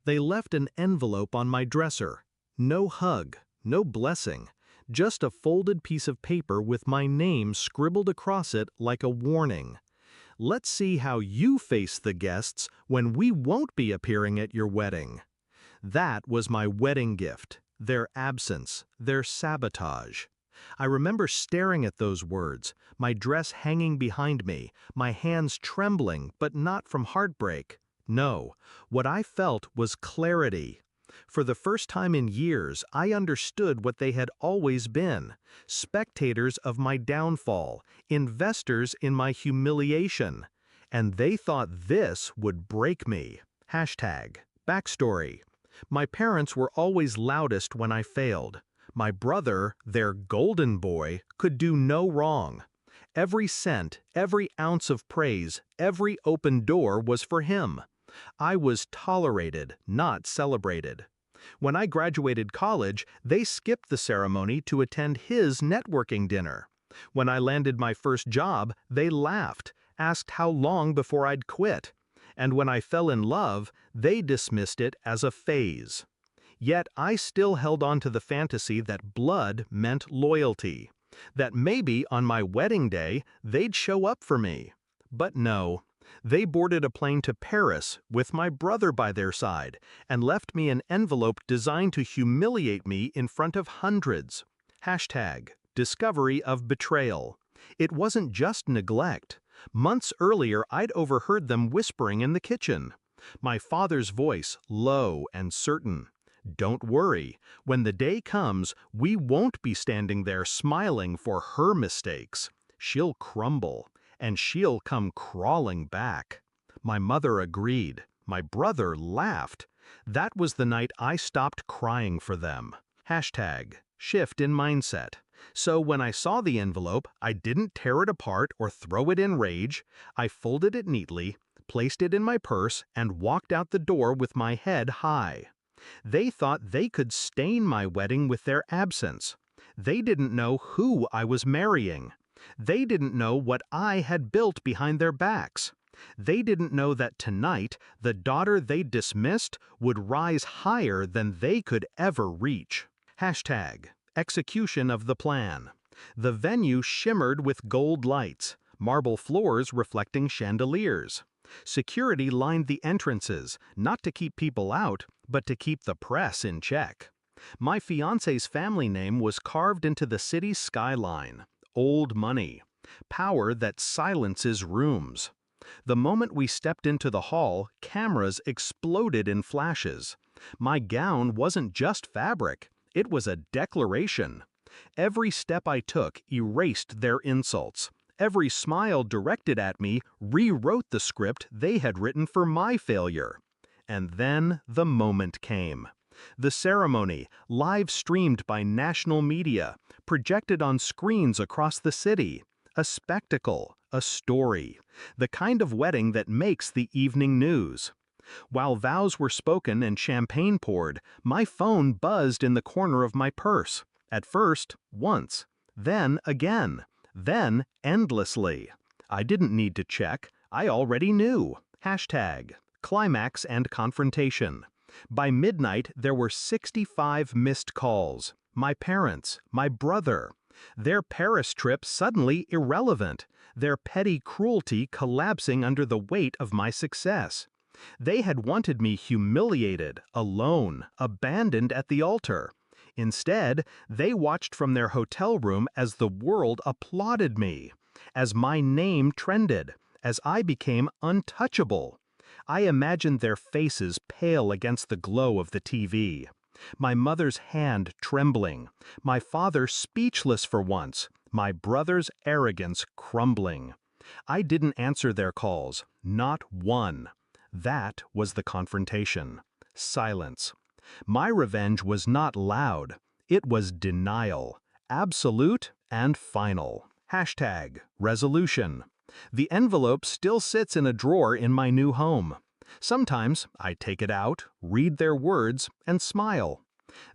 They left an envelope on my dresser. No hug, no blessing, just a folded piece of paper with my name scribbled across it like a warning. Let's see how you face the guests when we won't be appearing at your wedding. That was my wedding gift, their absence, their sabotage. I remember staring at those words, my dress hanging behind me, my hands trembling, but not from heartbreak. No, what I felt was clarity. For the first time in years, I understood what they had always been, spectators of my downfall, investors in my humiliation. And they thought this would break me. Backstory. My parents were always loudest when I failed. My brother, their golden boy, could do no wrong. Every cent, every ounce of praise, every open door was for him. I was tolerated, not celebrated. When I graduated college, they skipped the ceremony to attend his networking dinner. When I landed my first job, they laughed, asked how long before I'd quit. And when I fell in love, they dismissed it as a phase. Yet I still held on to the fantasy that blood meant loyalty, that maybe on my wedding day they'd show up for me. But no, they boarded a plane to Paris with my brother by their side and left me an envelope designed to humiliate me in front of hundreds. Discovery of betrayal. It wasn't just neglect. Months earlier, I'd overheard them whispering in the kitchen. My father's voice, low and certain. Don't worry, when the day comes, we won't be standing there smiling for her mistakes. She'll crumble, and she'll come crawling back. My mother agreed. My brother laughed. That was the night I stopped crying for them. Shift in mindset. So when I saw the envelope, I didn't tear it apart or throw it in rage. I folded it neatly, placed it in my purse, and walked out the door with my head high. They thought they could stain my wedding with their absence. They didn't know who I was marrying. They didn't know what I had built behind their backs. They didn't know that tonight, the daughter they dismissed would rise higher than they could ever reach. Execution of the plan. The venue shimmered with gold lights, marble floors reflecting chandeliers. Security lined the entrances, not to keep people out, but to keep the press in check. My fiancé's family name was carved into the city's skyline. Old money. Power that silences rooms. The moment we stepped into the hall, cameras exploded in flashes. My gown wasn't just fabric. It was a declaration. Every step I took erased their insults. Every smile directed at me rewrote the script they had written for my failure. And then the moment came. The ceremony, live streamed by national media, projected on screens across the city. A spectacle, a story, the kind of wedding that makes the evening news. While vows were spoken and champagne poured, my phone buzzed in the corner of my purse. At first, once, then again, then endlessly. I didn't need to check, I already knew. Climax and confrontation. By midnight, there were 65 missed calls. My parents, my brother. Their Paris trip suddenly irrelevant, their petty cruelty collapsing under the weight of my success. They had wanted me humiliated, alone, abandoned at the altar. Instead, they watched from their hotel room as the world applauded me, as my name trended, as I became untouchable. I imagined their faces pale against the glow of the TV. My mother's hand trembling, my father speechless for once, my brother's arrogance crumbling. I didn't answer their calls, not one. That was the confrontation. Silence. My revenge was not loud. It was denial. Absolute and final. Resolution. The envelope still sits in a drawer in my new home. Sometimes I take it out, read their words, and smile.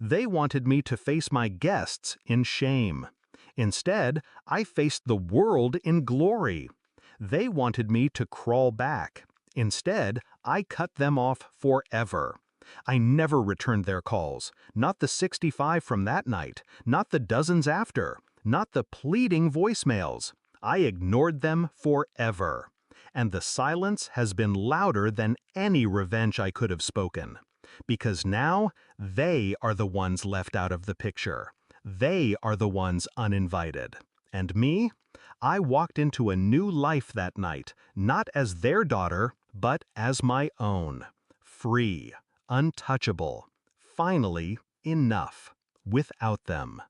They wanted me to face my guests in shame. Instead, I faced the world in glory. They wanted me to crawl back. Instead, I cut them off forever. I never returned their calls, not the 65 from that night, not the dozens after, not the pleading voicemails. I ignored them forever. And the silence has been louder than any revenge I could have spoken. Because now, they are the ones left out of the picture. They are the ones uninvited. And me? I walked into a new life that night, not as their daughter, but as my own. Free, untouchable, finally enough, without them.